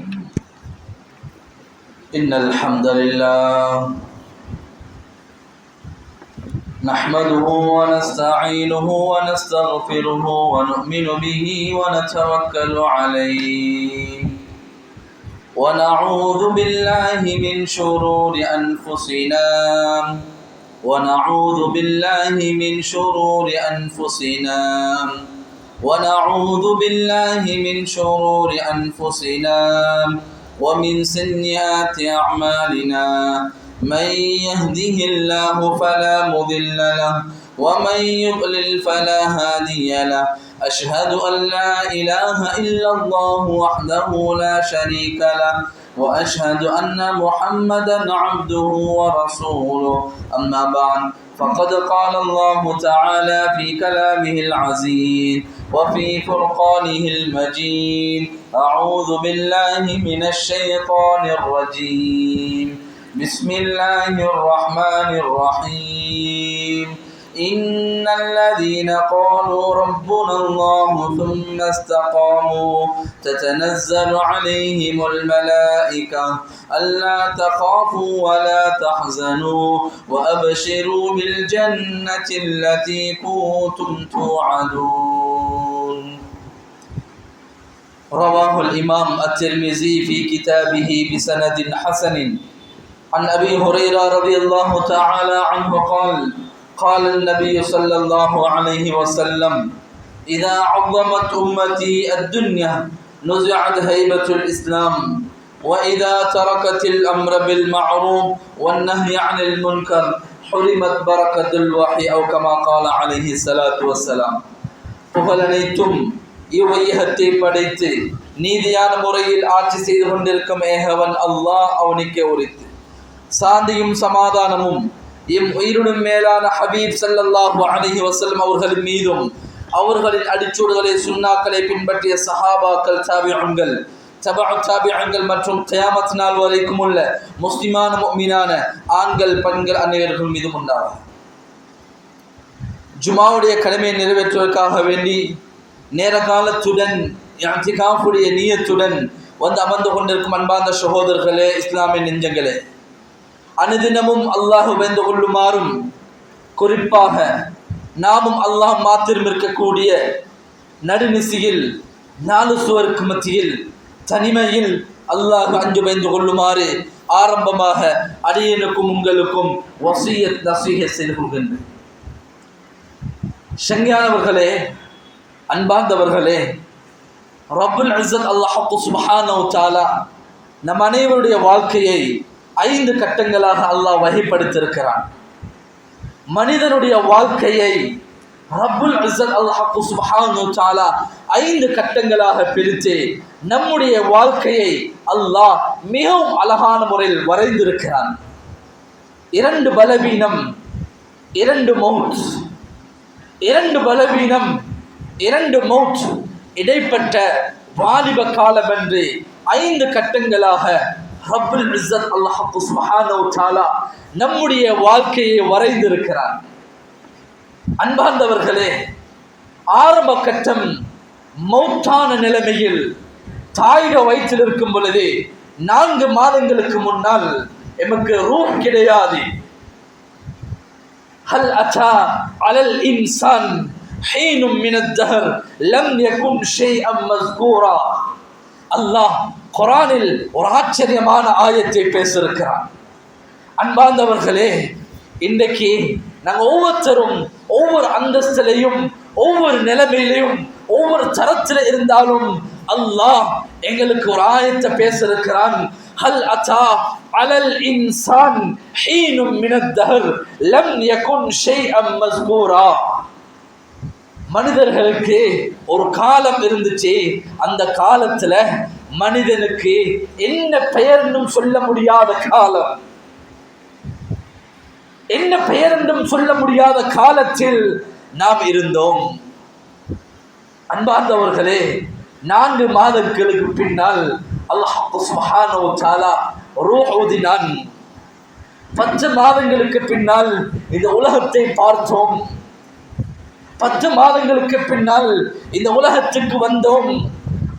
إن الحمد لله نحمده ونستعينه ونستغفره ونؤمن به ونتوكل عليه ونعوذ بالله من شرور أنفسنا ونعوذ بالله من شرور أنفسنا ونعوذ بالله من شرور أنفسنا ومن سيئات أعمالنا من يهده الله فلا مضل له ومن يضلل فلا هادي له أشهد أن لا إله إلا الله وحده لا شريك له وأشهد أن محمدا عبده ورسوله أما بعد فقد قال الله تعالى في كلامه العزيز وفي فرقانه المجيد أعوذ بالله من الشيطان الرجيم بسم الله الرحمن الرحيم إن الذين قالوا ربنا الله ثم استقاموا تتنزل عليهم الملائكة ألا تخافوا ولا تحزنوا وأبشروا بالجنة التي كنتم توعدون. رواه الإمام الترمذي في كتابه بسند حسن عن أبي هريرة رضي الله تعالى عنه قال النبي صلى الله عليه وسلم إذا عظمت أمتي الدنيا نزعت هيبة الإسلام وإذا تركت الأمر بالمعروف والنهي عن المنكر حرمت بركة الوحي أو كما قال عليه الصلاة والسلام. புகழனைத்தும் இவ்வையகத்தை படைத்து நீதியான முறையில் ஆட்சி செய்து கொண்டிருக்கும் ஏகவன் அல்லாஹ் அவனுக்கே உரித்து சாந்தியும் சமாதானமும் எம் உயிருடன் மேலான ஹபீப் ஸல்லல்லாஹு அலைஹி வஸல்லம் அவர்களின் மீதும் அவர்களின் அடிச்சூடுகளை சுன்னாக்களை பின்பற்றிய சஹாபாக்கள் தாபிஊன்கள் மற்றும் கியாமத் நாள் வரைக்கும் உள்ள முஸ்லிமான முஃமினான ஆண்கள் பெண்கள் அனைவர்கள் மீதும் உண்டாகும். ஜுமாவுடைய கடமையை நிறைவேற்றுவதற்காக வேண்டி நேர காலத்துடன் இஅ்திகாஃபுடைய நியத்துடன் வந்து அமர்ந்து கொண்டிருக்கும் அன்பார்ந்த சகோதரர்களே, இஸ்லாமிய நெஞ்சங்களே, அனுதினமும் அல்லாஹ் வேந்து கொள்ளுமாறும் குறிப்பாக நாமும் அல்லாஹ் மாத்திரம் இருக்கக்கூடிய நடுநிசியில் நாலு சுவருக்கு மத்தியில் தனிமையில் அல்லாஹ் அஞ்சு பயந்து கொள்ளுமாறு ஆரம்பமாக அடியனுக்கும் உங்களுக்கும் வசியத் நசீஹத் செய்து கொள்கின்றேன். சங்கையானவர்களே, அன்பார்ந்தவர்களே, ரப்புல் இஸ்ஸத் அல்லாஹ் சுப்ஹானஹு வ தஆலா நம் அனைவருடைய வாழ்க்கையை 5 கட்டங்களாக அல்லாஹ் வகைப்படுத்தியிருக்கிறான். மனிதனுடைய வாழ்க்கையை ரப்புல் இஸ்ஸத் அல்லாஹ் சுப்ஹானஹு வ தஆலா 5 கட்டங்களாக பிரித்து நம்முடைய வாழ்க்கையை அல்லாஹ் மிகவும் அழகான முறையில் வரைந்திருக்கிறான். 2 பலவீனம், 2 மௌத், 2 பலவீனம், 2 மௌத், இடைப்பட்ட வாலிப காலம் என்று 5 கட்டங்களாக ரப்புல் இஸ்ஸத் அல்லாஹ் சுப்ஹானஹு வ தஆலா நம்முடைய வாழ்க்கையை வரைந்திருக்கிறான். அன்பார்ந்தவர்களே, ஆரம்ப கட்டம் மௌத்தான நிலைமையில் தாயிட வயிற்றில் இருக்கும் பொழுது 4 மாதங்களுக்கு முன்னால் எமக்கு ரூஹ் கிடையாது. ஹல் அத்தா அலல் இன்சான் ஹீனும் மினத் தஹர் லம் யகுன் ஷைஅன் மஸ்கூரா. அல்லாஹ் குர்ஆனில் ஒரு ஆச்சரியமான ஆயத்தை பேசியிருக்கிறான். அன்பார்ந்தவர்களே, இன்றைக்கு நாங்கள் ஒவ்வொருத்தரும் ஒவ்வொரு அந்தஸ்திலையும் ஒவ்வொரு நிலைமையிலையும் ஒவ்வொரு தரத்தில் இருந்தாலும் அல்லாஹ் எங்களுக்கு ஒரு ஆயத்தை பேசியிருக்கிறான். ஹல் அத்தா அலல் இன்சான் ஹீனும் மினத் தஹர் லம் யகுன் ஷைஅன் மஸ்கூரா. மனிதர்களுக்கு ஒரு காலம் இருந்துச்சு. அந்த காலத்துல மனிதனுக்கு என்ன பெயர் என்றும் சொல்ல முடியாத காலம், என்ன பெயர் என்றும் சொல்ல முடியாத காலத்தில் நாம் இருந்தோம். அன்பார்ந்தவர்களே, 4 மாதங்களுக்கு பின்னால் அல்லாஹ் சுப்ஹானஹு வ தஆலா ரூஹ் ஊதினான். 10 மாதங்களுக்கு பின்னால் இந்த உலகத்தை பார்த்தோம். 10 மாதங்களுக்கு பின்னால் இந்த உலகத்துக்கு வந்தோம்.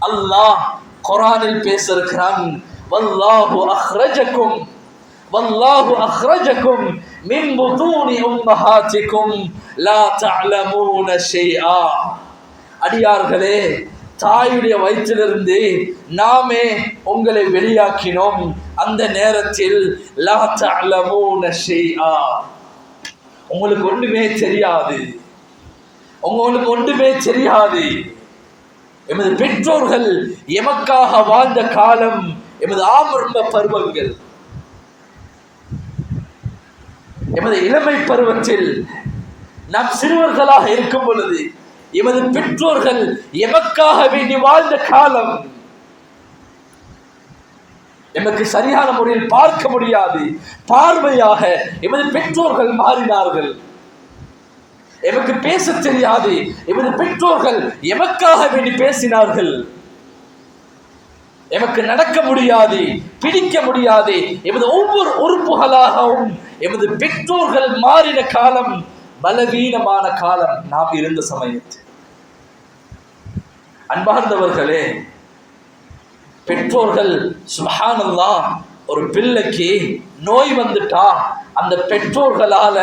அல்லாஹ் குர்ஆனில் பேசியிருக்கிறான், வல்லாஹு அக்ரஜக்கும் வல்லாஹு அக்ரஜக்கும் மின் புதூனி உம்மஹாத்திக்கும் லா தஅலமூன ஷைஆ. அடியார்களே, தாயுடைய வயிற்றிலிருந்து நாமே உங்களை வெளியாக்கினோம். அந்த நேரத்தில் லா தஅலமூன ஷைஆ, உங்களுக்கு ஒன்றுமே தெரியாது, உங்களுக்கு ஒன்றுமே தெரியாது. எமது பெற்றோர்கள் எமக்காக வாழ்ந்த காலம் எமது ஆரம்ப பருவங்கள், எமது இளமை பருவத்தில் நாம் சிறுவர்களாக இருக்கும் பொழுது எமது பெற்றோர்கள் எமக்காக வேண்டி வாழ்ந்த காலம். எமக்கு சரியான முறையில் பார்க்க முடியாது, பார்வையாக எமது பெற்றோர்கள் மாறினார்கள். எமக்கு பேச தெரியாது, எமது பெற்றோர்கள் எமக்காக வேண்டி பேசினார்கள். எமக்கு நடக்க முடியாது, பிடிக்க முடியாது, எமது ஒவ்வொரு உறுப்புகளாகவும் எமது பெற்றோர்கள் மாறின காலம், பலவீனமான காலம் நாம் இருந்த சமயத்தில். அன்பார்ந்தவர்களே, பெற்றோர்கள் சுப்ஹானல்லாஹ், ஒரு பிள்ளைக்கு நோய் வந்துட்டா அந்த பெற்றோர்களால,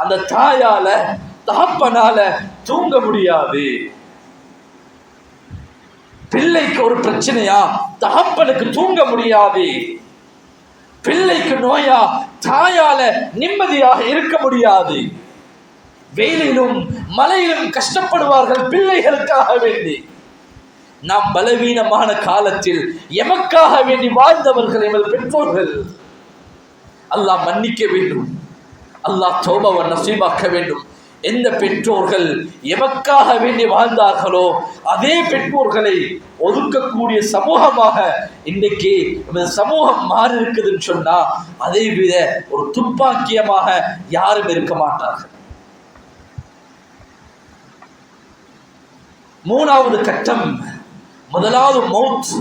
அந்த தாயால, தகப்பனால தூங்க முடியாது. பிள்ளைக்கு ஒரு பிரச்சனையா, தகப்பனுக்கு தூங்க முடியாது. பிள்ளைக்கு நோயா, தாயால நிம்மதியாக இருக்க முடியாது. வெயிலிலும் மழையிலும் கஷ்டப்படுவார்கள் பிள்ளைகளுக்காக வேண்டி. நாம் பலவீனமான காலத்தில் எமக்காக வேண்டி வாழ்ந்தவர்கள் எமது பெற்றோர்கள். அல்லாஹ் மன்னிக்க வேண்டும், அல்லாஹ் தௌபாவை நசீபாக்க வேண்டும். எந்த பெற்றோர்கள் எமக்காக வேண்டி வாழ்ந்தார்களோ அதே பெற்றோர்களை ஒதுக்கக்கூடிய சமூகமாக இன்றைக்கு நமது சமூகம் மாறி இருக்குதுன்னு சொன்னா அதை விட ஒரு துப்பாக்கியமாக யாரும் இருக்க மாட்டார்கள். மூணாவது கட்டம், முதலாவது மௌத்,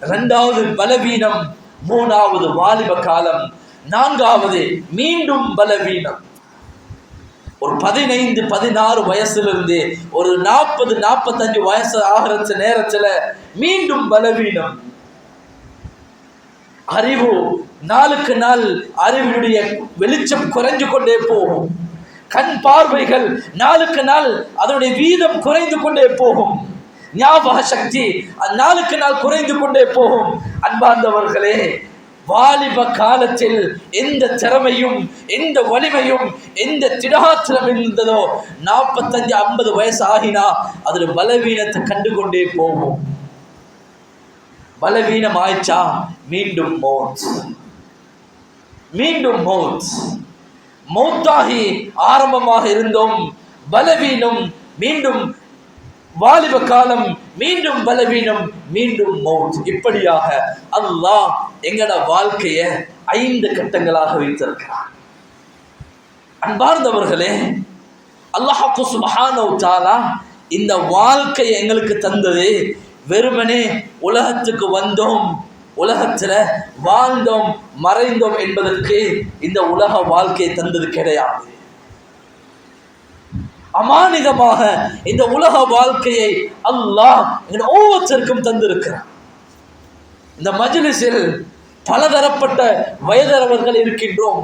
இரண்டாவது பலவீனம், மூணாவது வாலிப காலம், நான்காவது மீண்டும் பலவீனம். ஒரு 15-16 வயசுலிருந்து ஒரு 40-45 வயசு ஆகிற நேரத்தில் மீண்டும் பலவீனம். அறிவு நாளுக்கு நாள் அறிவுடைய வெளிச்சம் குறைஞ்சு கொண்டே போகும். கண் பார்வைகள் நாளுக்கு நாள் அதனுடைய வீதம் குறைந்து கொண்டே போகும். ஞாபக சக்தி நாளுக்கு நாள் குறைந்து கொண்டே போகும். அன்பார்ந்தவர்களே, வாலிப காலத்தில் எந்த திறமையும், எந்த வலிமையும், எந்த திடாத்திரம் இருந்ததோ 45-50 வயசு ஆகினா அதில் பலவீனத்தை கண்டுகொண்டே போகும். பலவீனம் ஆயிடுச்சா மீண்டும் மௌத், மீண்டும் மௌத். மௌத்தாகி ஆரம்பமாக இருந்தோம், பலவீனம், மீண்டும் வாலிப காலம், மீண்டும் பலவீனம், மீண்டும் மௌத். இப்படியாக அல்லாஹ் எங்கட வாழ்க்கைய 5 கட்டங்களாக வைத்திருக்கிறார். அன்பார்ந்தவர்களே, அல்லாஹ் சுப்ஹானஹு வ தஆலா இந்த வாழ்க்கையை எங்களுக்கு தந்தது வெறுமனே உலகத்துக்கு வந்தோம், உலகத்துல வாழ்ந்தோம், மறைந்தோம் என்பதற்கு இந்த உலக வாழ்க்கையை தந்தது கிடையாது. அமானிதமாக இந்த உலக வாழ்க்கையை அல்லாஹ் ஒவ்வொருத்தருக்கும் தந்திருக்கிறார். இந்த மஜ்லிஸில் பலதரப்பட்ட வயதரவர்கள் இருக்கின்றோம்.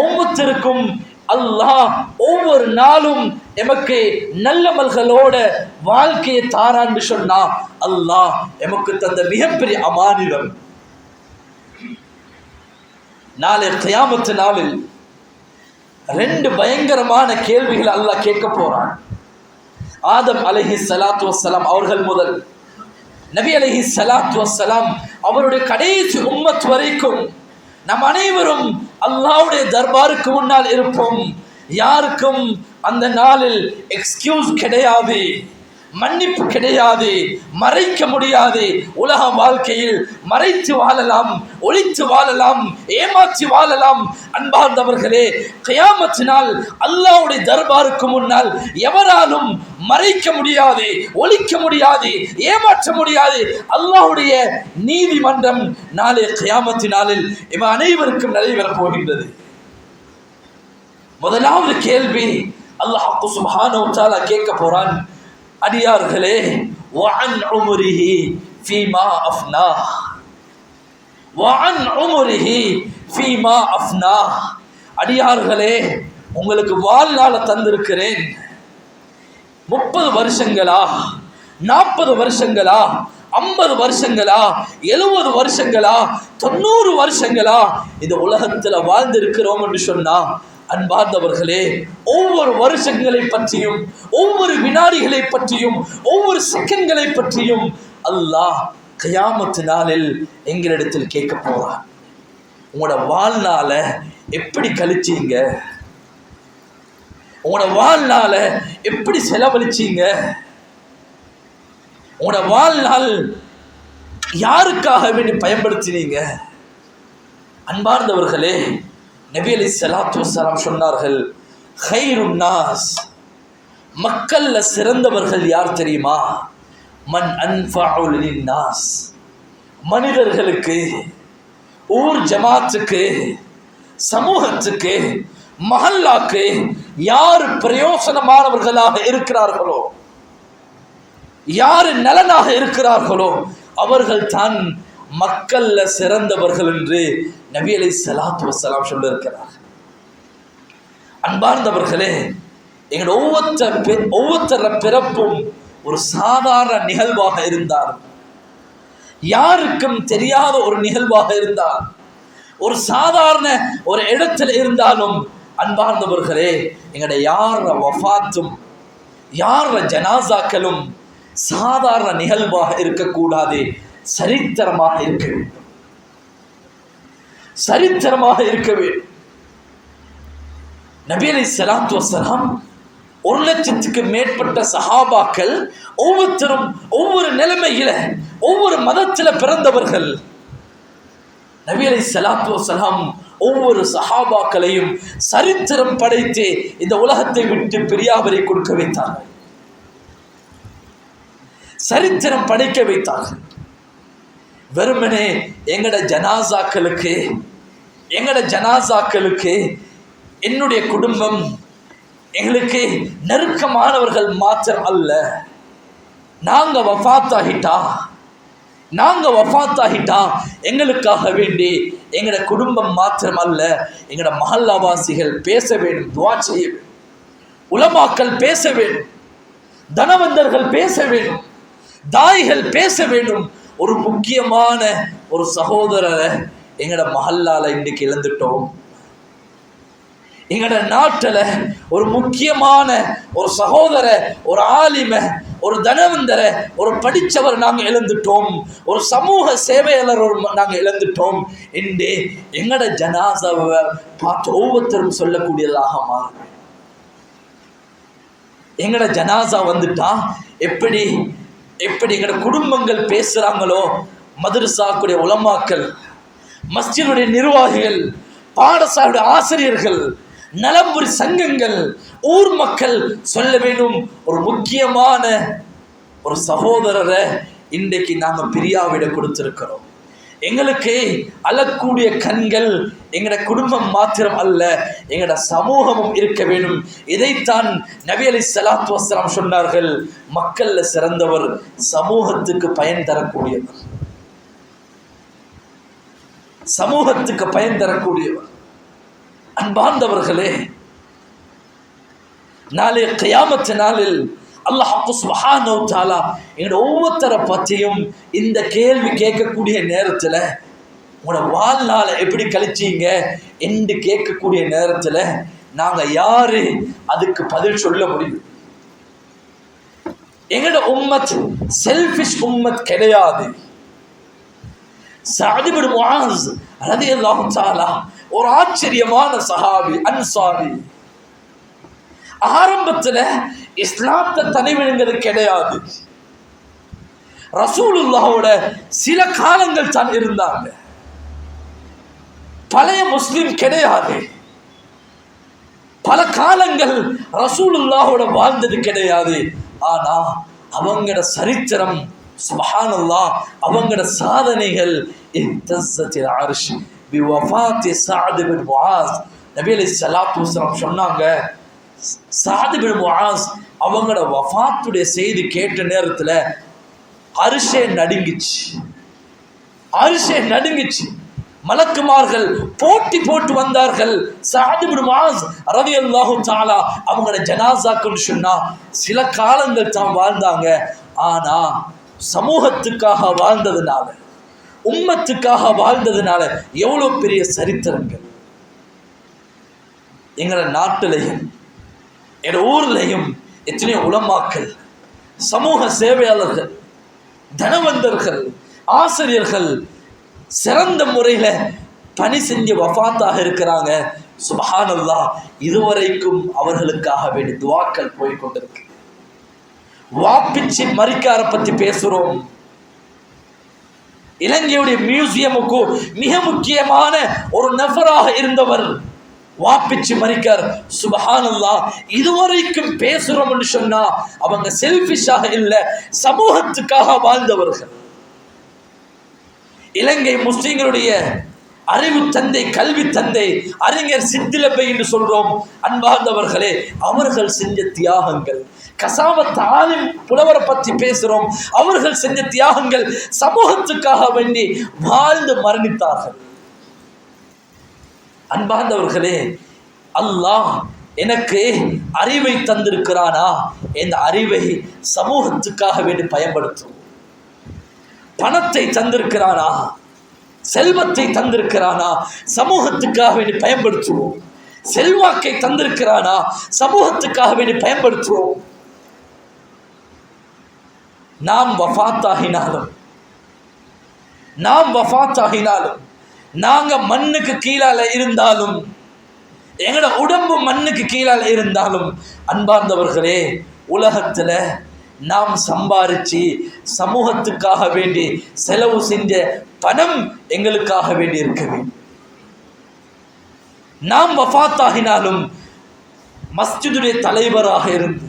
ஒவ்வொருத்தருக்கும் அல்லாஹ் ஒவ்வொரு நாளும் எமக்கு நல்லமல்களோட வாழ்க்கையை தாரான்னு சொன்னா அல்லாஹ் எமக்கு தந்த மிகப்பெரிய அமானிதம். நாளை கியாமத் நாளில் 2 பயங்கரமான கேள்விகள் அல்லாஹ் கேட்க போறான். ஆதம் அலைஹிஸ்ஸலாத்து வஸ்ஸலாம் அவர்கள் முதல் நபி அலைஹிஸ்ஸலாத்து வஸ்ஸலாம் அவருடைய கடைசி உம்மத் வரைக்கும் நம் அனைவரும் அல்லாஹ்வுடைய தர்பாருக்கு முன்னால் இருப்போம். யாருக்கும் அந்த நாளில் எக்ஸ்கியூஸ் கிடையாது, மன்னிப்பு கிடையாது, மறைக்க முடியாது. உலக வாழ்க்கையில் மறைத்து வாழலாம், ஒளித்து வாழலாம், ஏமாற்றி வாழலாம். அன்பார்ந்தவர்களே, கியாமத்தினால் அல்லாஹ்வுடைய தர்பாருக்கு முன்னால் எவராலும் மறைக்க முடியாது, ஒளிக்க முடியாது, ஏமாற்ற முடியாது. அல்லாஹ்வுடைய நீதிமன்றம் நாளை கியாமத்தினாலில் இவ அனைவருக்கும் நடைபெறப் போகின்றது. முதலாவது கேள்வி அல்லாஹ் சுப்ஹானஹு வ தஆலா கேட்க போறான், அடியார்களே, வஅன் உம்ரிஹி ஃபீமா அஃப்னா வஅன் உம்ரிஹி ஃபீமா அஃப்னா. அடியார்களே, உங்களுக்கு வாழ்நாள தந்திருக்கிறேன். 30 வருஷங்களா, 40 வருஷங்களா, 50 வருஷங்களா, 70 வருஷங்களா, 90 வருஷங்களா இந்த உலகத்துல வாழ்ந்திருக்கிறோம் என்று சொன்னா, அன்பார்ந்தவர்களே, ஒவ்வொரு வருஷங்களை பற்றியும், ஒவ்வொரு வினாடிகளை பற்றியும், ஒவ்வொரு செகண்ட்களை பற்றியும் அல்லாஹ் கியாமத் நாளில் எங்களிடத்தில் கேட்க போறான். உங்களோட வாழ்நாள எப்படி கழிச்சீங்க? உங்களோட வாழ்நாள எப்படி செலவழிச்சீங்க? உங்களோட வாழ்நாள் யாருக்காக வேண்டி பயன்படுத்தினீங்க? அன்பார்ந்தவர்களே, நபி அலைஹிஸ்ஸலாத்து வஸ்ஸலாம் சொன்னார்கள், கைருன் நாஸ், மக்கள்ல சிறந்தவர்கள் யார் தெரியுமா? மன் அன்ஃபஉ லின்னாஸ், மனிதர்களுக்கு, ஊர் ஜமாத்துக்கு, சமூகத்துக்கு, மஹல்லாக்கு யார் பிரயோசனமானவர்களாக இருக்கிறார்களோ, யார் நலனாக இருக்கிறார்களோ அவர்கள் தான் மக்கள்ல சிறந்தவர்கள் என்று நபி அலைஹிஸ்ஸலாத்து வஸ்ஸலாம் சொல்லியிருக்கிறார். அன்பார்ந்தவர்களே, எங்களோட ஒவ்வொருத்தர பிறப்பும் ஒரு சாதாரண நிகழ்வாக இருந்தார், யாருக்கும் தெரியாத ஒரு நிகழ்வாக இருந்தார், ஒரு சாதாரண ஒரு இடத்துல இருந்தாலும், அன்பார்ந்தவர்களே, எங்களுடைய யார வஃபாத்தும் யார ஜனாசாக்களும் சாதாரண நிகழ்வாக இருக்கக்கூடாது, சரித்திரமாக இருக்க வேண்டும், சரித்திரமாக இருக்க வேண்டும். நபி அலைஹிஸ்ஸலாத்து வஸ்ஸலாம் 1,00,000க்கு மேற்பட்ட சஹாபாக்கள், ஒவ்வொருத்தரும் ஒவ்வொரு நிலைமையில, ஒவ்வொரு மதத்துல பிறந்தவர்கள். நபி அலைஹிஸ்ஸலாத்து வஸ்ஸலாம் ஒவ்வொரு சஹாபாக்களையும் சரித்திரம் படைத்து இந்த உலகத்தை விட்டு பிரியாவரை கொடுக்க வைத்தார்கள், சரித்திரம் படைக்க வைத்தார்கள். வெறுமனே எங்கட ஜனாசாக்களுக்கு என்னுடைய குடும்பம், எங்களுக்கு நெருக்கமானவர்கள் மாத்திரம் அல்ல, நாங்க வஃபாத்தாகிட்டா எங்களுக்காக வேண்டி எங்கட குடும்பம் மாத்திரம் அல்ல, எங்கட மஹல்லாவாசிகள் பேச வேண்டும், துஆ செய்ய வேண்டும், உலமாக்கள் பேச வேண்டும், தனவந்தர்கள் பேச வேண்டும், தாய்கள் பேச வேண்டும். ஒரு முக்கியமான ஒரு சகோதரரை எங்கட மஹல்லால இன்றைக்கு இழந்துட்டோம். எங்கட நாட்டில் ஒரு முக்கியமான ஒரு சகோதர, ஒரு ஆலிம, ஒரு தனவந்தர, ஒரு படித்தவர் நாங்கள் இழந்துட்டோம், ஒரு சமூக சேவையாளர் நாங்கள் இழந்துட்டோம் என்று எங்கட ஜனாசாவை பார்த்து ஒவ்வொருத்தரும் சொல்லக்கூடியதாக மாறும். எங்கட ஜனாசா வந்துட்டா எப்படி எங்கட குடும்பங்கள் பேசுறாங்களோ, மதரசாக்குடைய உலமாக்கள், மஸ்ஜிதுடைய நிர்வாகிகள், பாடசாலையுடைய ஆசிரியர்கள், நலம்புரி சங்கங்கள், ஊர் மக்கள் சொல்ல வேண்டும், ஒரு முக்கியமான ஒரு சகோதரரை இன்றைக்கு நாங்கள் பிரியாவிட கொடுத்திருக்கிறோம். எங்களுக்கு அழக்கூடிய கண்கள் எங்கட குடும்பம் மாத்திரம் அல்ல, எங்கட சமூகமும் இருக்க வேண்டும். இதைத்தான் நபி அலைஹிஸ்ஸலாத்து வஸ்ஸலாம் சொன்னார்கள், மக்கள்ல சிறந்தவர் சமூகத்துக்கு பயன் தரக்கூடியவர், சமூகத்துக்கு பயன் தரக்கூடியவர். அன்பார்ந்தவர்களே, நாளை கியாமத் நாளில் அல்லாஹ் சுப்ஹானஹு வ தஆலா எங்களோட ஒவ்வொருத்தரை பற்றியும் இந்த கேள்வி கேட்கக்கூடிய நேரத்தில், உங்களோட வாழ்நாளை எப்படி கழிச்சீங்க என்று கேட்கக்கூடிய நேரத்தில் நாங்கள் யாரு அதுக்கு பதில் சொல்ல முடியும்? எங்களோட உம்மத் செல்ஃபிஷ் உம்மத் கிடையாது. சஅத் இப்னு முஆஸ் ரலியல்லாஹு தஆலா ஒரு ஆச்சரியமான சஹாபி, அன்சாரி. ஆரம்பத்தில் இஸ்லாத்தை தனிவிழுங்கிறது கிடையாது. ரசூலுல்லாஹோட சில காலங்கள் தான் இருந்தாங்க, பழைய முஸ்லிம் கிடையாது. பல காலங்கள் ரசூலுல்லாஹோட வாழ்ந்தது கிடையாது. ஆனா அவங்களோட சரித்திரம் சுப்ஹானல்லாஹ், அவங்களோட சாதனைகள் இஹ்தஸத்தில் அர்ஷ் பிவஃபாத்தி சஅத் இப்னு முஆஸ். நபி அலைஹிஸ்ஸலாத்து வஸ்ஸலாம் சொன்னாங்க, சஅத் இப்னு முஆஸ் அவங்களோட வஃபாத்துடைய செய்தி கேட்ட நேரத்தில் அரிசே நடுங்கிச்சு, அரிசே நடுங்கிச்சு. மலக்குமார்கள் போட்டி போட்டு வந்தார்கள். சஅத் இப்னு முஆஸ் ரலியல்லாஹு தஆலா அவங்களோட ஜனாசாக்குன்னு சொன்னா சில காலங்கள் தான் வாழ்ந்தாங்க. ஆனா சமூகத்துக்காக வாழ்ந்ததுனால, உம்மத்துக்காக வாழ்ந்ததுனால எவ்வளவு பெரிய சரித்திரங்கள். எங்களோட நாட்டிலையும் எங்க ஊர்லையும் எத்தனையோ உலமாக்கள், சமூக சேவையாளர்கள், தனவந்தர்கள், ஆசிரியர்கள் சிறந்த முறையில பணி செஞ்சு வஃபாத்தாக இருக்கிறாங்க. சுப்ஹானல்லாஹ். இதுவரைக்கும் அவர்களுக்காக வேண்டிய துஆக்கள் போய்கொண்டிருக்கு. வாப்பிச்சு மரிக்கார பத்தி பேசுறோம். இலங்கையுடைய மியூசியமுக்கு மிக முக்கியமான ஒரு நபராக இருந்தவர் வாப்பிச்சு மரிக்கார். சுப்ஹானல்லாஹ். இதுவரைக்கும் பேசுறோம் என்று சொன்னா அவங்க செல்ஃபிஷாக இல்லை, சமூகத்துக்காக வாழ்ந்தவர்கள். இலங்கை முஸ்லிம்களுடைய அறிவு தந்தை, கல்வி தந்தை, அறிஞர் சித்திலப்பை என்று சொல்றோம். அன்பார்ந்தவர்களே, அவர்கள் செஞ்ச தியாகங்கள், கசாவத் ஆலிம் புலவரை பற்றி பேசுறோம், அவர்கள் செஞ்ச தியாகங்கள், சமூகத்துக்காக வேண்டி வாழ்ந்து மரணித்தார்கள். அன்பார்ந்தவர்களே, அல்லாஹ் எனக்கு அறிவை தந்திருக்கிறானா, இந்த அறிவை சமூகத்துக்காக வேண்டி பயன்படுத்தும். பணத்தை தந்திருக்கிறானா, செல்வத்தை தந்திருக்கிறானா, சமூகத்துக்காக வேண்டி பயன்படுத்துவோம். செல்வாக்கை தந்திருக்கிறானா, சமூகத்துக்காக வேண்டி பயன்படுத்துவோம். நாம் வஃபாத்தாகினாலும் நாங்க மண்ணுக்கு கீழால இருந்தாலும், எங்களோட உடம்பு மண்ணுக்கு கீழால இருந்தாலும், அன்பார்ந்தவர்களே, உலகத்துல நாம் சம்பாரிச்சு சமூகத்துக்காக வேண்டி செலவு செஞ்ச பணம் எங்களுக்காக வேண்டி இருக்க வேண்டும். நாம் வஃபாத்தாகினாலும் மஸ்ஜிதுடைய தலைவராக இருந்து,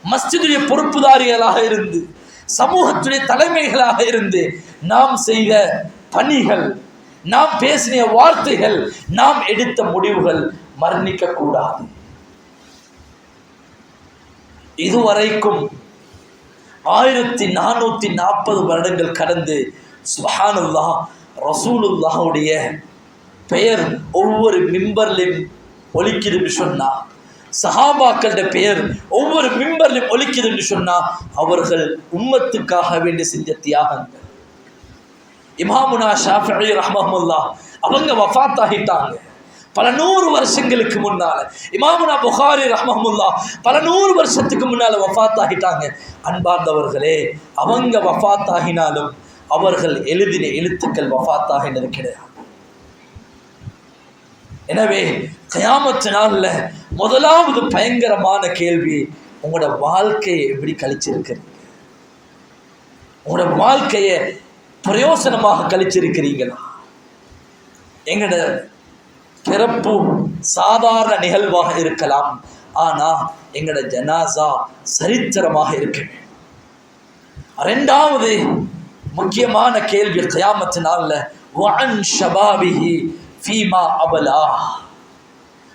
மஸ்ஜிதுடைய பொறுப்புதாரிகளாக இருந்து, சமூகத்துடைய தலைமைகளாக இருந்து நாம் செய்த பணிகள், நாம் பேசின வார்த்தைகள், நாம் எடுத்த முடிவுகள் மரணிக்க கூடாது. இதுவரைக்கும் 1440 வருடங்கள் கடந்து சுப்ஹானல்லாஹ் ரசூலுல்லாஹுடைய பெயர் ஒவ்வொரு மிம்பர்லையும் ஒலிக்குதுன்னு சொன்னா, சஹாபாக்களோட பெயர் ஒவ்வொரு மிம்பர்லையும் ஒலிக்குதுன்னு சொன்னா, அவர்கள் உம்மத்துக்காக வேண்டி செஞ்ச தியாகங்கள். இமாமுனா ஷாஃபிஈ ரஹ்மஹுல்லாஹ் அவங்க வஃபாத் ஆகிட்டாங்க பல 100 வருஷங்களுக்கு முன்னால. இமாமுனா புகாரி ரஹ்மஹுல்லாஹ் பல 100 வருஷத்துக்கு முன்னால வஃபாத் ஆகிட்டாங்க. அன்பார்ந்தவர்களே, அவங்க வஃபாத் ஆகினாலும் அவர்கள் எழுதின எழுத்துக்கள் வஃபாத் ஆகினது கிடையாது. எனவே கியாமத்து நாள்ல முதலாவது பயங்கரமான கேள்வி, உங்களோட வாழ்க்கையை எப்படி கழிச்சிருக்கிறீங்க? உங்களோட வாழ்க்கையை பிரயோசனமாக கழிச்சிருக்கிறீங்களா? எங்களோட பிறப்பு சாதாரண நிகழ்வாக இருக்கலாம், ஆனா எங்களோட ஜனாசா சரித்திரமாக இருக்க வேண்டும். இரண்டாவது முக்கியமான கேள்வி கியாமத்து நாள்ல, வஅன் ஷபாபிஹி ஃபீமா அபலா,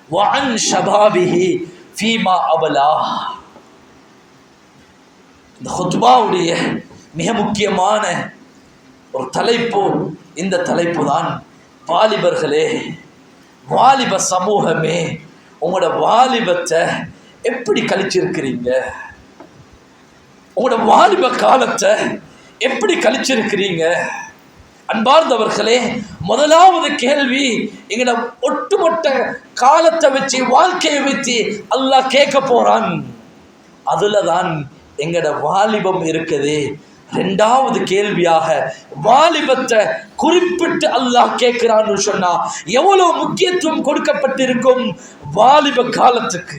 வஅன் ஷபாபிஹி ஃபீமா அபலா. இந்த ஹுத்பாவுடைய மிக முக்கியமான ஒரு தலைப்பு இந்த தலைப்பு தான். வாலிபர்களே, வாலிப சமூகமே, உங்களோட வாலிபத்தை எப்படி கழிச்சிருக்கிறீங்க? உங்களோட வாலிப காலத்தை எப்படி கழிச்சிருக்கிறீங்க? அன்பார்ந்தவர்களே, முதலாவது கேள்வி எங்களோட ஒட்டுமொத்த காலத்தை வச்சு, வாழ்க்கையை வச்சு அல்லாஹ் கேட்க போறான். அதுல தான் எங்களோட வாலிபம் இருக்குது. இரண்டாவது கேள்வியாக வாலிபத்தை குறிப்பிட்டு அல்லாஹ் கேட்கிறான்னு சொன்னா, எவ்வளவு முக்கியத்துவம் கொடுக்கப்பட்டிருக்கும் வாலிப காலத்துக்கு.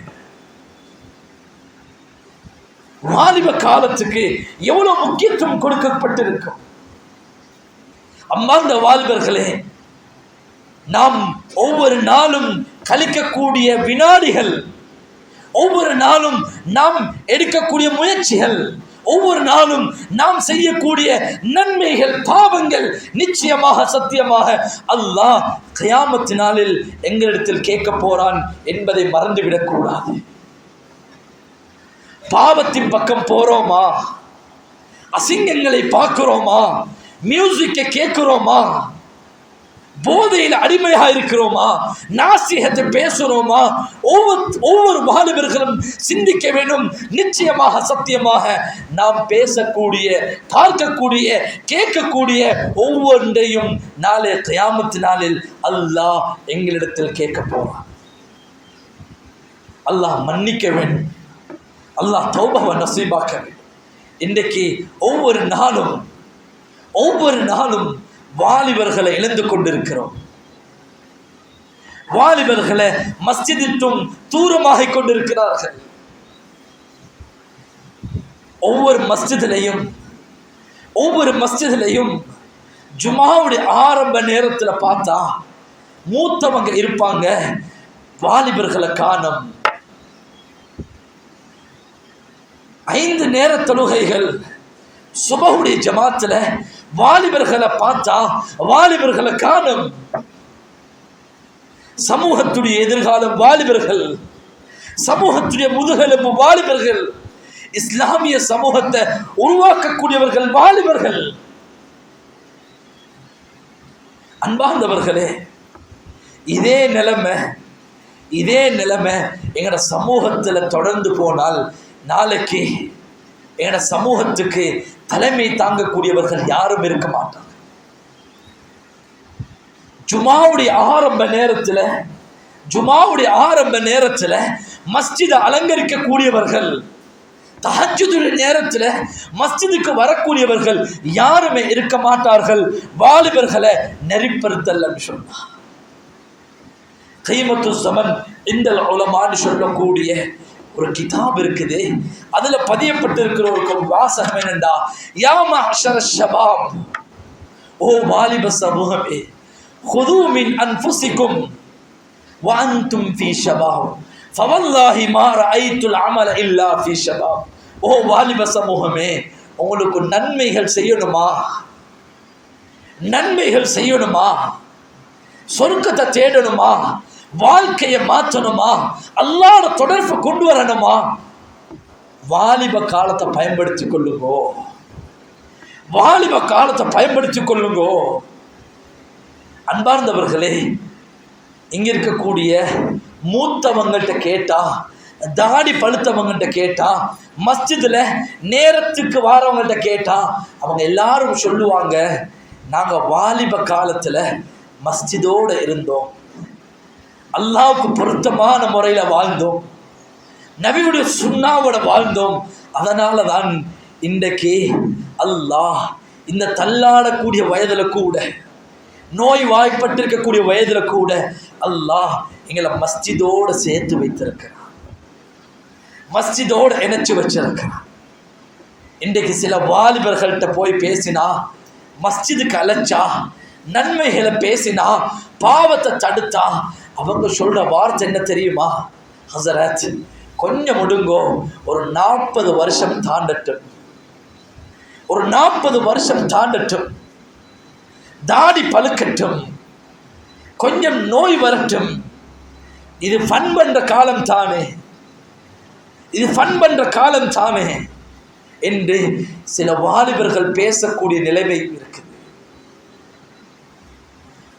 வாலிப காலத்துக்கு எவ்வளவு முக்கியத்துவம் கொடுக்கப்பட்டிருக்கும். அம்மாந்த வாலிபர்களே, நாம் ஒவ்வொரு நாளும் கழிக்கக்கூடிய வினாடிகள், ஒவ்வொரு நாளும் நாம் எடுக்கக்கூடிய முயற்சிகள், ஒவ்வொரு நாளும் நாம் செய்யக்கூடிய நன்மைகள், பாவங்கள் நிச்சயமாக சத்தியமாக அல்லாஹ் கியாமத்து நாளில் எங்களிடத்தில் கேட்க போறான் என்பதை மறந்துவிடக் கூடாது. பாவத்தின் பக்கம் போறோமா? அசிங்கங்களை பார்க்கிறோமா? மியூசிக்கை கேட்கிறோமா? போதையில் அடிமையாக இருக்கிறோமா? நாசிகத்தை பேசுறோமா? ஒவ்வொரு வாலிபர்களும் சிந்திக்க வேண்டும். நிச்சயமாக சத்தியமாக நாம் பேசக்கூடிய, பார்க்கக்கூடிய, கேட்கக்கூடிய ஒவ்வொன்றையும் நாளை கியாமத் நாளில் அல்லாஹ் எங்களிடத்தில் கேட்க போறான். அல்லாஹ் மன்னிக்க வேண்டும். அல்லாஹ் தௌபாவை நசீபாக்க வேண்டும். இன்றைக்கு ஒவ்வொரு நாளும் வாலிபர்களை இழந்து கொண்டிருக்கிறோம். வாலிபர்களை மஸ்ஜிதிட்டும் தூரமாக கொண்டிருக்கிறார்கள். ஒவ்வொரு மஸ்ஜிதிலையும் ஜுமாவுடைய ஆரம்ப நேரத்தில் பார்த்தா மூத்தவங்க இருப்பாங்க, வாலிபர்களை காணும். 5 நேர தொழுகைகள் சுபஹுடைய ஜமாத்தில் வாலிபர்களை பார்த்தா வாலிபர்களை காணும். சமூகத்துடைய எதிர்காலம் வாலிபர்கள், சமூகத்துடைய முதுகெலும்பு வாலிபர்கள், இஸ்லாமிய சமூகத்தை உருவாக்கக்கூடியவர்கள் வாலிபர்கள். அன்பார்ந்தவர்களே, இதே நிலைமை எங்கட சமூகத்தில் தொடர்ந்து போனால் நாளைக்கு எங்கட சமூகத்துக்கு தலைமை தாங்கக்கூடியவர்கள் யாரும் இருக்க மாட்டாங்க. ஜுமாவுடைய ஆரம்ப நேரத்தில் மஸ்ஜிதை அலங்கரிக்கக்கூடியவர்கள், தஹஜ்ஜுடைய நேரத்தில் மஸ்ஜிதுக்கு வரக்கூடியவர்கள் யாருமே இருக்க மாட்டார்கள். வாலிபர்களை நெறிப்படுத்தல் சொன்னா கீமத்து ஸமன் இந்தல் உலமான்னு சொல்லக்கூடிய ஒரு கிதாப் இருக்குது. அதுல பதியப்பட்டிருக்கிற ஒரு வாசகம் என்னண்டா, யா மஅஷர ஷபாப், ஓ வாலிப சமூகமே, خذوا من انفسكم وانتم في شباب فوالله ما رايت العمل الا في شباب. ஓ வாலிப சமூகமே, உங்களுக்கு நன்மைகள் செய்யணுமா, சொர்க்கத்தை தேடணுமா, வாழ்க்கையை மாற்றணுமா, அல்லாஹ்வோட தொடர்பை கொண்டு வரணுமா, வாலிப காலத்தை பயன்படுத்திக் கொள்ளுங்கோ. அன்பார்ந்தவர்களே, இங்க இருக்கக்கூடிய மூத்தவங்கள்ட்ட கேட்டா, தாடி பழுத்தவங்கள்ட்ட கேட்டா, மஸ்ஜிதுல நேரத்துக்கு வாரவங்கள்ட்ட கேட்டா, அவங்க எல்லாரும் சொல்லுவாங்க, நாங்க வாலிப காலத்துல மஸ்ஜிதோட இருந்தோம், அல்லாஹ்வுக்கு பொருத்தமான முறையில் வாழ்ந்தோம், நபியுடைய சுன்னாவோட வாழ்ந்தோம். அதனால தான் இன்றைக்கு அல்லாஹ் இந்த தள்ளாடக்கூடிய வயதில் கூட, நோய் வாய்ப்பட்டிருக்கக்கூடிய வயதில் கூட அல்லாஹ் எங்களை மஸ்ஜிதோடு சேர்த்து வைத்திருக்கிறான், மஸ்ஜிதோடு இணைச்சு வச்சிருக்கிறான். இன்றைக்கு சில வாலிபர்கள்ட்ட போய் பேசினா, மஸ்ஜிதுக்கு அழைச்சா, நன்மைகளை பேசினா, பாவத்தை தடுத்தா, அவங்க சொல்ற வார்த்தை என்ன தெரியுமா? ஹஸரத், கொஞ்சம் முடுங்கோ, ஒரு 40 வருஷம் தாண்டட்டும், தாடி பழுக்கட்டும், கொஞ்சம் நோய் வரட்டும், இது ஃபன் பண்ற காலம் தானே என்று சில வாலிபர்கள் பேசக்கூடிய நிலைமை இருக்குது.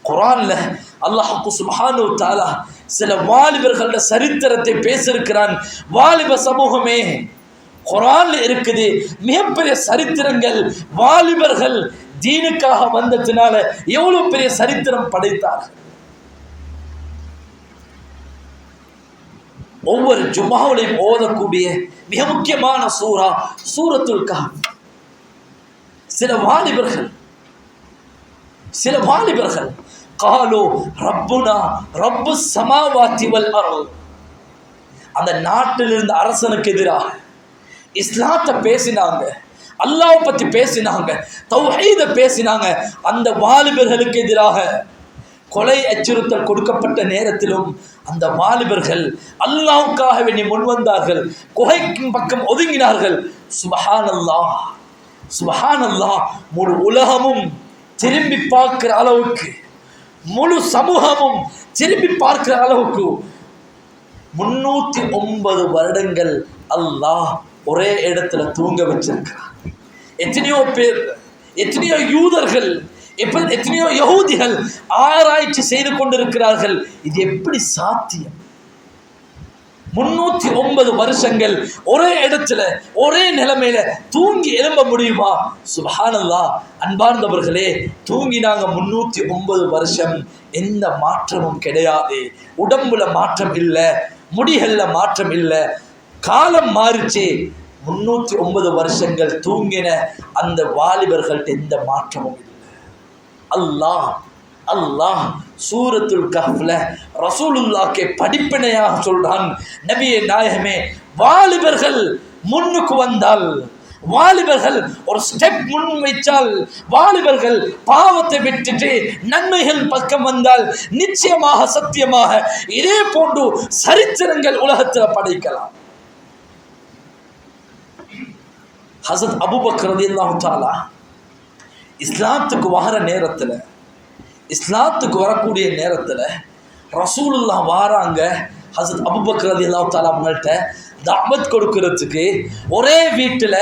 குர்ஆன்ல அல்லாஹ் சுப்ஹானஹு வ தஆலா சில வாலிபர்களோட சரித்திரத்தை பேசியிருக்கிறான். வாலிப சமூகமே, குர்ஆன்ல இருக்குது மிகப்பெரிய சரித்திரங்கள். வாலிபர்கள் தீனுக்காக வந்ததினால எவ்வளவு பெரிய சரித்திரம் படைத்தார்கள். ஒவ்வொரு ஜுமாவிலையும் ஓதக்கூடிய மிக முக்கியமான சூரத்துல் கஹ்ஃப். சில வாலிபர்கள் காலோ ரப்புனா ரப்பு சமாவாத்தி வல் அர்த், அந்த நாட்டில் இருந்த அரசனுக்கு எதிராக இஸ்லாத்தை பேசினாங்க, அல்லாஹ்வை பற்றி பேசினாங்க, தௌஹீத பேசினாங்க. அந்த வாலிபர்களுக்கு எதிராக கொலை அச்சுறுத்தல் கொடுக்கப்பட்ட நேரத்திலும் அந்த வாலிபர்கள் அல்லாஹ்வுக்காக வேண்டி முன்வந்தார்கள், குகைக்கும் பக்கம் ஒதுங்கினார்கள். சுப்ஹானல்லாஹ், முழு உலகமும் திரும்பி பார்க்கிற அளவுக்கு, முழு சமூகமும் திரும்பி பார்க்கிற அளவுக்கு 309 வருடங்கள் அல்லாஹ் ஒரே இடத்துல தூங்க வச்சிருக்கிறார். எத்தனையோ பேர், எத்தனையோ யூதர்கள், எத்தனையோ யகூதிகள் ஆராய்ச்சி செய்து கொண்டிருக்கிறார்கள். இது எப்படி சாத்தியம்? 309 வருஷங்கள் ஒரே இடத்துல ஒரே நிலைமையில தூங்கி எழும்ப முடியுமா? சுப்ஹானல்லாஹ். அன்பார்ந்தவர்களே, தூங்கினாங்க 309 வருஷம், எந்த மாற்றமும் கிடையாது. உடம்புல மாற்றம் இல்லை, முடிகள்ல மாற்றம் இல்லை, காலம் மாறிச்சு. 309 வருஷங்கள் தூங்கின அந்த வாலிபர்கள்ட்ட எந்த மாற்றமும் இல்லை. அல்லாஹ் அல்லாஹ் சூரத்துல் கஹ்ஃப்ல ரசூலுல்லாஹ்க்கு படிப்பினையாக சொல்றான், நபியே நாயகமே, வாலிபர்கள் முன்னுக்கு வந்தால், வாலிபர்கள் ஒரு ஸ்டெப் முன் வைத்தால், வாலிபர்கள் பாவத்தை விட்டுட்டு நன்மைகள் பக்கம் வந்தால், நிச்சயமாக சத்தியமாக இதே போன்று சரித்திரங்கள் உலகத்தில் படைக்கலாம். ஹஸரத் அபூபக்கர் ரலியல்லாஹு தஆலா இஸ்லாத்துக்கு வர நேரத்தில், இஸ்லாத்துக்கு வரக்கூடிய நேரத்தில் ரசூலுல்லாஹ் வாராங்க. ஹஸரத் அபூபக்கர் ரலியல்லாஹு தஆலா அவங்கள்ட்ட தாவத் கொடுக்கிறதுக்கு ஒரே வீட்டில்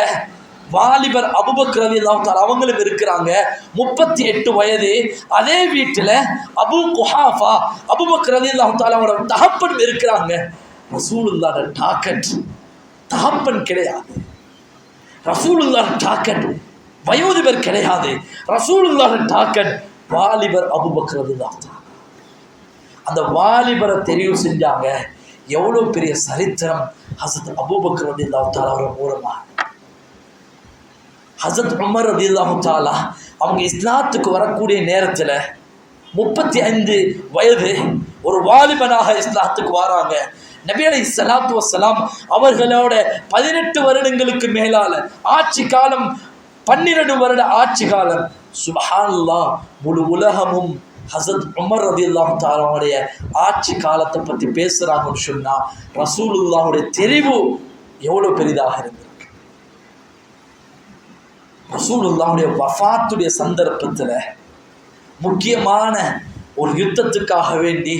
வாலிபர் அபூபக்கர் ரலியல்லாஹு தஆலா அவங்களும் இருக்கிறாங்க. 38 வயது. அதே வீட்டில் அபூ குஹாஃபா அபூபக்கர் ரலியல்லாஹு தஆலா அவரோட தகப்பன் இருக்கிறாங்க. ரசூலுல்லாஹ் டாக்கெட் தகப்பன் கிடையாது, ரசூலுல்லாஹ் டாக்கெட் வயோதிபர் கிடையாது, ரசூலுல்லாஹ் டாக்கெட் வாலிபர் அபூபக்கர் ரலியல்லாஹு தஆலா. அந்த வாலிபரை தெரிவு செஞ்சாங்க. எவ்வளோ பெரிய சரித்திரம் ஹஸரத் அபூபக்கர் ரலியல்லாஹு தஆலா அவரோட மூலமாக. ஹஸரத் உமர் ரலியல்லாஹு தஆலா அவங்க இஸ்லாத்துக்கு வரக்கூடிய நேரத்தில் 35 வயது ஒரு வாலிபனாக இஸ்லாத்துக்கு வராங்க. நபி அலைஹிஸ்ஸலாத்து வஸ்ஸலாம் அவர்களோட 18 வருடங்களுக்கு மேலால ஆட்சி காலம், 12 வருட ஆட்சி காலம். சுப்ஹானல்லாஹ், முழு உலகமும் ஹஸரத் உமர் ரலியல்லாஹு தஆலாவுடைய ஆட்சி காலத்தை பற்றி பேசுகிறாங்கன்னு சொன்னால் ரசூலுல்லாஹுடைய தெரிவு எவ்வளோ பெரிதாக இருந்திருக்கு. ரசூலுல்லாஹுடைய வஃபாத்துடைய சந்தர்ப்பத்தில் முக்கியமான ஒரு யுத்தத்துக்காக வேண்டி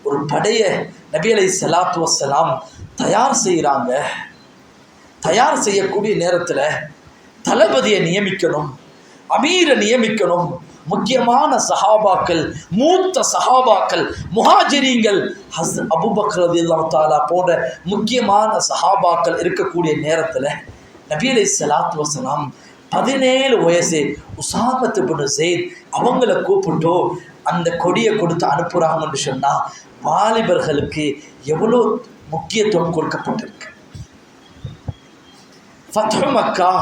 ஒரு படையை நபி அலைஹிஸ்ஸலாத்து வஸ்ஸலாம் தயார் செய்கிறாங்க. தயார் செய்யக்கூடிய நேரத்தில் தளபதியை நியமிக்கணும், அமீரை நியமிக்கணும். முக்கியமான சஹாபாக்கள், மூத்த சஹாபாக்கள், முஹாஜிரீன்கள், ஹஸரத் அபூபக்கர் ரலியல்லாஹு தஆலா போன்ற முக்கியமான சஹாபாக்கள் இருக்கக்கூடிய நேரத்தில் நபி அலைஹிஸ்ஸலாத்து வஸ்ஸலாம் 17 வயசு உஸாமத் இப்னு ஸைத் அவங்கள கூப்பிட்டு அந்த கொடியை கொடுத்து அனுப்புகிறாங்கன்னு சொன்னால் வாலிபர்களுக்கு எவ்வளோ முக்கியத்துவம் கொடுக்கப்பட்டிருக்கு. ஃபத்ஹு மக்கா,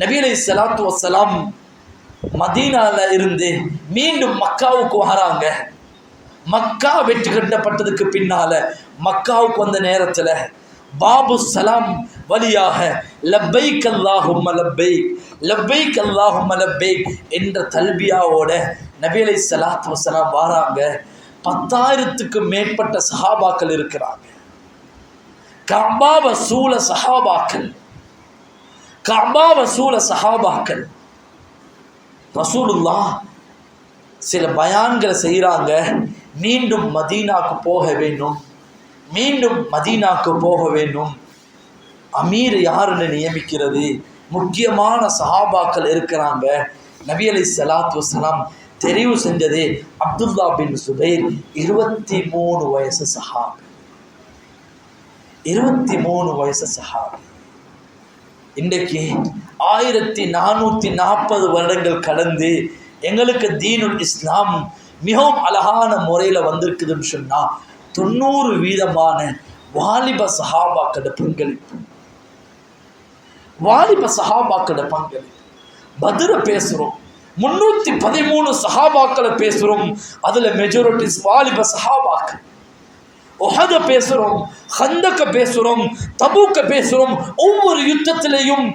நபி அலைஹிஸ்ஸலாத்து வஸ்ஸலாம் மதீனாவில் இருந்து மீண்டும் மக்காவுக்கு வராங்க. மக்கா வெற்றி கட்டப்பட்டதுக்கு பின்னால் மக்காவுக்கு வந்த நேரத்தில் பாபு சலாம் வழியாக லப்பைக் அல்லாஹும்ம லப்பைக், லப்பைக் அல்லாஹும்ம லப்பைக் என்ற தல்பியாவோட நபி அலைஹிஸ்ஸலாத்து வஸ்ஸலாம் வராங்க. 10,000க்கு மேற்பட்ட சஹாபாக்கள் இருக்கிறாங்க. கஅபாவை சூழ சஹாபாக்கள், கஅபாவை சூழ சஹாபாக்கள். ரசூலுல்லாஹ் சில பயான்களை செய்கிறாங்க. மீண்டும் மதீனாவுக்கு போக வேண்டும், மீண்டும் மதீனாவுக்கு போக வேண்டும். அமீர் யாருன்னு நியமிக்கிறது? முக்கியமான சஹாபாக்கள் இருக்கிறாங்க. நபி அலைஹிஸ்ஸலாத்து வஸ்ஸலாம் தெரிவு செஞ்சது அப்துல்லா பின் சுபைர், 23 வயசு சஹாபி. 23 வயசு சஹாபி. இன்றைக்கு 1440 வருடங்கள் கடந்து எங்களுக்கு தீனுல் இஸ்லாம் மிகவும் அழகான முறையில் வந்திருக்குதுன்னு சொன்னால் 90% வாலிப சஹாபாக்களோட பங்களிப்பு, வாலிப சஹாபாக்களோட பங்களிப்பு. பத்ரை பேசுகிறோம், 313 சஹாபாக்களை பேசுகிறோம், அதில் மெஜாரிட்டி வாலிப சஹாபாக்கள். உஹத பேசுகிறோம், ஹந்தக்க பேசுகிறோம், தபூக்க பேசுகிறோம். ஒவ்வொரு யுத்தத்திலையும்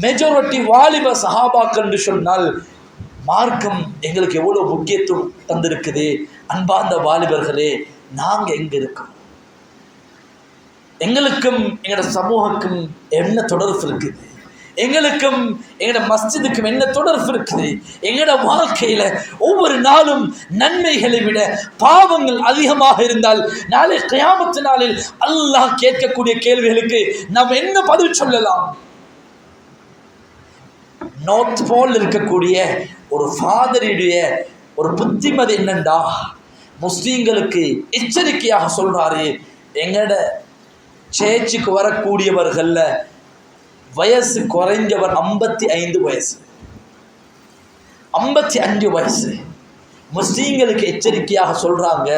மெஜாரிட்டி வாலிப சஹாபாக்கள் என்று சொன்னால் மார்க்கம் எங்களுக்கு எவ்வளோ முக்கியத்துவம் தந்திருக்குது. அன்பார்ந்த வாலிபர்களே, நாங்கள் எங்கே இருக்கோம்? எங்களுக்கும் எங்களோட சமூகக்கும் என்ன தொடர்பு இருக்குது? எங்களுக்கும் எங்களோட மஸ்ஜிதுக்கும் என்ன தொடர்பு இருக்குது? எங்களோட வாழ்க்கையில் ஒவ்வொரு நாளும் நன்மைகளை விட பாவங்கள் அதிகமாக இருந்தால் நாளை கியாமத்து நாளில் அல்லாஹ் கேட்கக்கூடிய கேள்விகளுக்கு நாம் என்ன பதில் சொல்லலாம்? நார்த் போல் இருக்கக்கூடிய ஒரு ஃபாதருடைய ஒரு புத்திமதி என்னண்டா, முஸ்லீம்களுக்கு எச்சரிக்கையாக சொல்றாரு, எங்கட சேர்ச்சுக்கு வரக்கூடியவர்கள்ல வயசு குறைஞ்சவர் 55 வயசு, 55 வயசு. முஸ்லீம்களுக்கு எச்சரிக்கையாக சொல்றாங்க,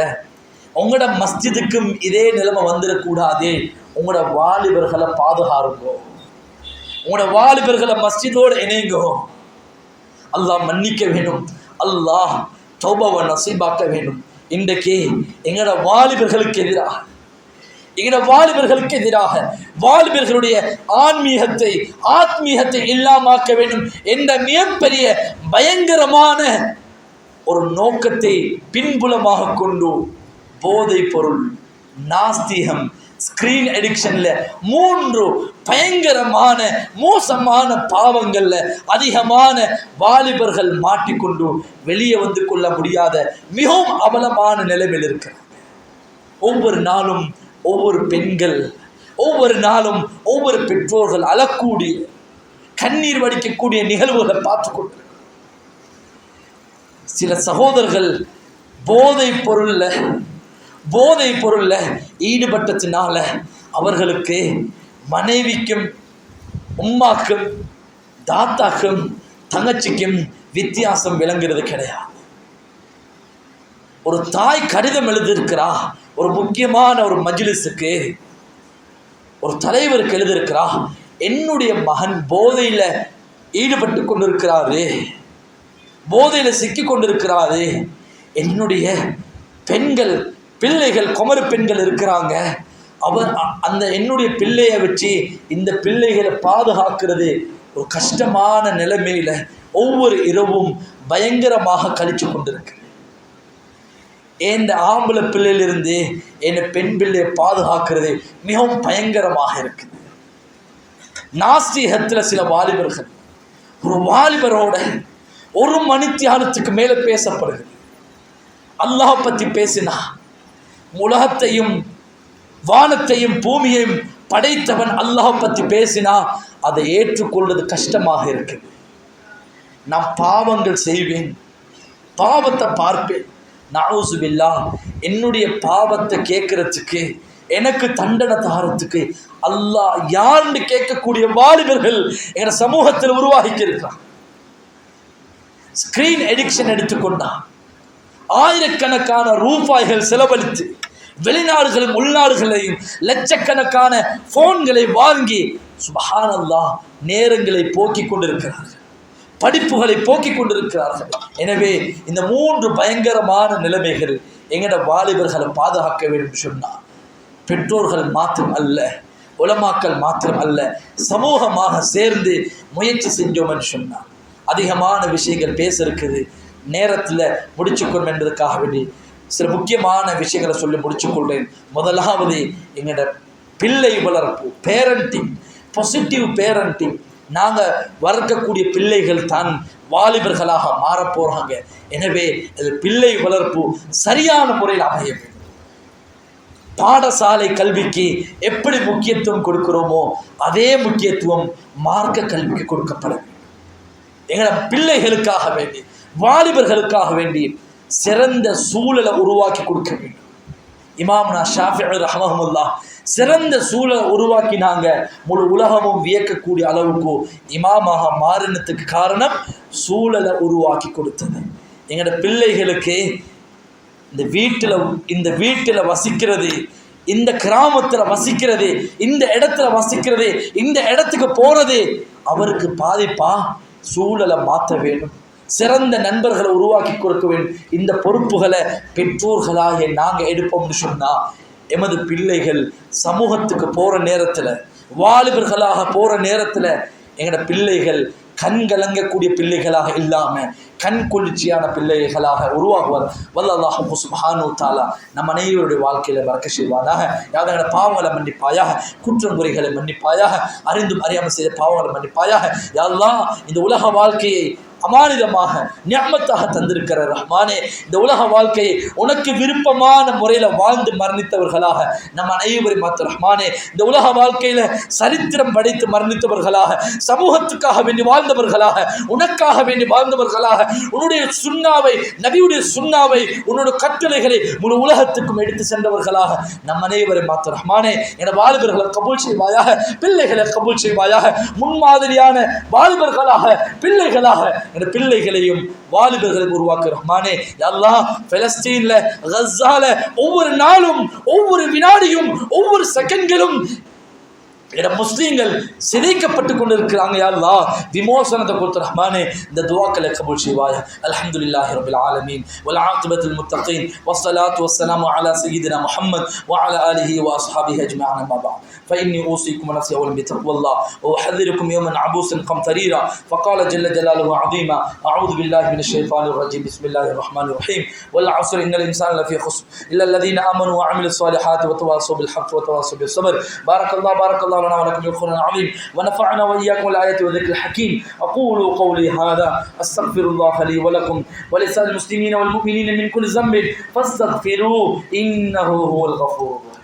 உங்களோட மஸ்ஜிதுக்கும் இதே நிலைமை வந்துடக்கூடாது, உங்களோட வாலிபர்களை பாதுகாருங்கோ, உங்களோட வாலிபர்களை மஸ்ஜிதோடு இணைங்கோ. அல்லாஹ் மன்னிக்க வேண்டும், அல்லாஹ் தௌபாவை நசீபாக்க வேண்டும். இன்றைக்கு எங்களோட வாலிபர்களுக்கு எதிராக வாலிபர்களுடைய ஆத்மீகத்தை இல்லாமாக்க வேண்டும் என்ற மிகப்பெரிய பயங்கரமான ஒரு நோக்கத்தை பின்புலமாக கொண்டு போதை பொருள், நாஸ்திகம், ஸ்கிரீன் அடிக்ஷன்ல 3 பயங்கரமான மோசமான பாவங்கள்ல அதிகமான வாலிபர்கள் மாட்டிக்கொண்டு வெளியே வந்து கொள்ள முடியாத மிகவும் அவலமான நிலைமையில் இருக்கிறாங்க. ஒவ்வொரு நாளும் ஒவ்வொரு பெண்கள், ஒவ்வொரு நாளும் ஒவ்வொரு பெற்றோர்கள் அழக்கூடிய கண்ணீர் வடிக்கக்கூடிய நிகழ்வுகளை பார்த்து கொண்டு சில சகோதரர்கள் போதை பொருள்ல ஈடுபட்டதுனால அவர்களுக்கு மனைவிக்கும் உம்மாக்கும் தாத்தாக்கும் தங்கச்சிக்கும் வித்தியாசம் விளங்குறது கிடையாது. ஒரு தாய் கடிதம் எழுதியிருக்கிறா, ஒரு முக்கியமான ஒரு மஜ்லிஸுக்கு ஒரு தலைவருக்கு எழுதியிருக்கிறா, என்னுடைய மகன் போதையில ஈடுபட்டு கொண்டிருக்கிறாரு, போதையில சிக்கி கொண்டிருக்கிறாரு, என்னுடைய பிள்ளைகள் குமரு பெண்கள் இருக்கிறாங்க, அந்த என்னுடைய பிள்ளையை வச்சு இந்த பிள்ளைகளை பாதுகாக்கிறது ஒரு கஷ்டமான நிலைமையில ஒவ்வொரு இரவும் பயங்கரமாக கழிச்சு கொண்டிருக்கு. என் ஆம்பளை பிள்ளையிலிருந்து என் பெண் பிள்ளையை பாதுகாக்கிறது மிகவும் பயங்கரமாக இருக்குது. நாஸ்திகத்தில் சில வாலிபர்கள் ஒரு வாலிபரோட 1 மணித்தியாலத்துக்கு மேலே பேசப்படுகிறது. அல்லாஹ் பற்றி பேசினா, உலகத்தையும் வானத்தையும் பூமியையும் படைத்தவன் அல்லாஹ் பற்றி பேசினா அதை ஏற்றுக்கொள்வது கஷ்டமாக இருக்குது. நான் பாவங்கள் செய்வேன், பாவத்தை பார்ப்பேன், நஊசு பில்லாஹ், என்னுடைய பாவத்தை கேட்கறதுக்கு எனக்கு தண்டனை தாரத்துக்கு அல்லாஹ் யாருன்னு கேட்கக்கூடிய வாலிபர்கள் எங்க சமூகத்தில் உருவாகிக்கிறான். ஸ்கிரீன் அடிக்ஷன் எடுத்துக்கொண்டா ஆயிரக்கணக்கான ரூபாய்கள் செலவழித்து வெளிநாடுகளும் உள்நாடுகளையும் லட்சக்கணக்கான போன்களை வாங்கி சுப்ஹானல்லாஹ் நேரங்களை போக்கிக் கொண்டிருக்கிறார்கள், படிப்புகளை போக்கிக் கொண்டிருக்கிறார்கள். எனவே இந்த 3 பயங்கரமான நிலைமைகள் எங்கட வாலிபர்களை பாதுகாக்க வேண்டும் சொன்னார். பெற்றோர்கள் மாத்திரம் அல்ல, உலமாக்கள் மாத்திரம் அல்ல, சமூகமாக சேர்ந்து முயற்சி செஞ்சோம்னு சொன்னார். அதிகமான விஷயங்கள் பேச இருக்குது, நேரத்தில் முடிச்சுக்கொள்ளும் என்பதற்காக வேண்டி சில முக்கியமான விஷயங்களை சொல்லி முடிச்சுக்கொள்கிறேன். முதலாவது எங்களோட பிள்ளை வளர்ப்பு, பேரண்டிங், பாசிட்டிவ் பேரண்டிங். நாங்கள் வளர்க்கக்கூடிய பிள்ளைகள் தான் வாலிபர்களாக மாறப்போகிறாங்க. எனவே அது பிள்ளை வளர்ப்பு சரியான முறையில் அமைய வேண்டும். பாடசாலை கல்விக்கு எப்படி முக்கியத்துவம் கொடுக்கிறோமோ அதே முக்கியத்துவம் மார்க்க கல்விக்கு கொடுக்கப்பட வேண்டும். எங்களோட பிள்ளைகளுக்காக வேண்டி, வாலிபர்களுக்காக வேண்டி சிறந்த சூழலை உருவாக்கி கொடுக்க வேண்டும். இமாம்னா ஷாஃபிஈ ரஹ்மஹுல்லாஹ் சிறந்த சூழலை உருவாக்கினாங்க. முழு உலகமும் வியக்கக்கூடிய அளவுக்கு இமாமாக மாறினத்துக்கு காரணம் சூழலை உருவாக்கி கொடுத்தது. எங்களோட பிள்ளைகளுக்கு இந்த வீட்டில் வசிக்கிறது, இந்த கிராமத்தில் வசிக்கிறது, இந்த இடத்துல வசிக்கிறது, இந்த இடத்துக்கு போகிறது அவருக்கு பாதிப்பா? சூழலை மாற்ற வேண்டும், சிறந்த நண்பர்களை உருவாக்கி கொடுக்க வேண்டும். இந்த பொறுப்புகளை பெற்றோர்களாக நாங்கள் எடுப்போம்னு சொன்னால் எமது பிள்ளைகள் சமூகத்துக்கு போகிற நேரத்தில், வாலிபர்களாக போகிற நேரத்தில் எங்களோட பிள்ளைகள் கண் கலங்கக்கூடிய பிள்ளைகளாக இல்லாமல் கண் குளிர்ச்சியான பிள்ளைகளாக உருவாகுவார். வல்லல்லாஹு சுப்ஹானஹு தஆலா நம் அனைவருடைய வாழ்க்கையில் பரக்க செய்வானாக. யாதோட பாவங்களை மன்னிப்பாயாக, குற்றங்குறைகளை மன்னிப்பாயாக, அறிந்தும் அறியாமல் செய்த பாவங்களை மன்னிப்பாயாக. யா அல்லாஹ் இந்த உலக வாழ்க்கையை அமானிதமாக நிஅமத்தாக தந்திருக்கிற ரஹ்மானே, இந்த உலக வாழ்க்கையை உனக்கு விருப்பமான முறையில் வாழ்ந்து மரணித்தவர்களாக நம் அனைவரையும் மாற்ற ரஹ்மானே. இந்த உலக வாழ்க்கையில சரித்திரம் படைத்து மரணித்தவர்களாக, சமூகத்துக்காக வேண்டி வாழ்ந்தவர்களாக, உனக்காக வேண்டி வாழ்ந்தவர்களாக, உன்னுடைய சுன்னாவை, நபியுடைய சுன்னாவை, உன்னுடைய கட்டளைகளை முழு உலகத்துக்கும் எடுத்து சென்றவர்களாக நம் அனைவரையும் மாற்ற ரஹ்மானே. என வாலிபர்களை கபூல் செய்வாயாக, பிள்ளைகளை கபூல் செய்வாயாக, முன்மாதிரியான வாலிபர்களாக, பிள்ளைகளாக என பிள்ளைகளையும் வாலிபர்களையும் உருவாக்க ரஹ்மானே. யா அல்லாஹ், பலஸ்தீன்ல, கஸால ஒவ்வொரு நாளும், ஒவ்வொரு வினாடியும், ஒவ்வொரு செகண்ட்களும் முஸ்லீம்கள் சிதைக்கப்பட்டு கொண்டிருக்கிறாங்க. யா அல்லாஹ், விமோசனத்தை கொடுத்த ரஹ்மானே, இந்த துஆக்களை கபூல் செய்வாயா. அல்ஹம்துலில்லாஹி ரப்பில் ஆலமீன் வல் ஆகிபத்துல் முத்தகீன் வஸ்ஸலாத்து வஸ்ஸலாமு அலா சய்யிதினா முஹம்மத் வ அலா ஆலிஹி வ அஸ்ஹாபிஹி அஜ்மஈன். அம்மா பஅத் فإني أوصيكم ونفسي أولا بتقوى الله وأحذركم يوما عبوسا قمطريرا. فقال جل جلاله عظيما: أعوذ بالله من الشيطان الرجيم. بسم الله الرحمن الرحيم. والعصر إن الإنسان لفي خسر إلا الذين آمنوا وعملوا الصالحات وتواصوا بالحق وتواصوا بالصبر. بارك الله لنا ولكم بالقرآن العظيم ونفعنا وإياكم بالآيات والذكر الحكيم. أقول قولي هذا أستغفر الله لي ولكم ولسائر المسلمين والمؤمنين من كل ذنب فاستغفروه إنه هو الغفور الرحيم.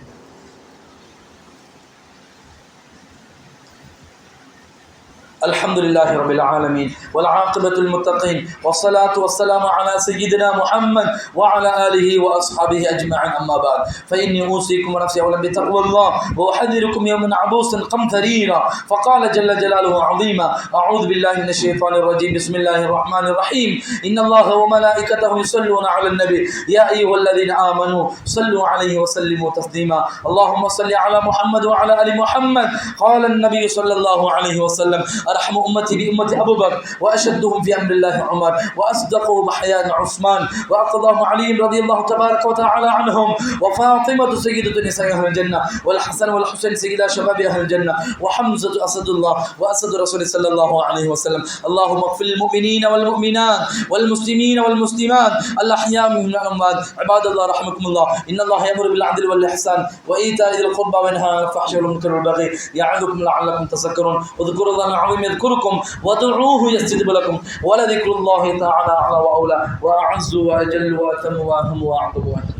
الحمد لله رب العالمين والعاقبة للمتقين والصلاة والسلام على سيدنا محمد وعلى آله وأصحابه أجمعين. أما بعد فإني أوصيكم ونفسي أولا بتقوى الله وأحذركم يوما عبوسا قمطريرا. فقال جل جلاله عظيما: أعوذ بالله من الشيطان الرجيم. بسم الله الرحمن الرحيم. إن الله وملائكته يصلون على النبي يا أيها الذين آمنوا صلوا عليه وسلموا تسليما. اللهم صل على محمد وعلى آل محمد. قال النبي صلى الله عليه وسلم: أرحم أمتي بأمة أبو بكر وأشدهم في أمر الله عمر وأصدقهم حياء عثمان وأقضاهم علي رضي الله تبارك وتعالى عنهم وفاطمة سيدة نساء أهل الجنة والحسن والحسين سيدا شباب أهل الجنة وحمزة أسد الله وأسد رسول صلى الله عليه وسلم. اللهم اغفر للمؤمنين والمؤمنات والمسلمين والمسلمات الأحياء منهم والأموات. عباد الله رحمكم الله، إن الله يأمر بالعدل والإحسان وإيتاء ذي القربى وينهى عن الفحشاء والمنكر والبغي يعظكم لعلكم تذكرون. واذكروا الله العظيم يذكركم وادعوه يستجب لكم ولذكر الله تعالى أعلى وأولى وأعز وأجل وأتم وأهم وأعظم وأجل.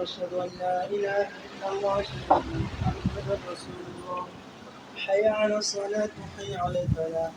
أشهد أن لا إله إلا الله أشهد أن محمدا رسول الله. حي على الصلاة حي على الفلاح.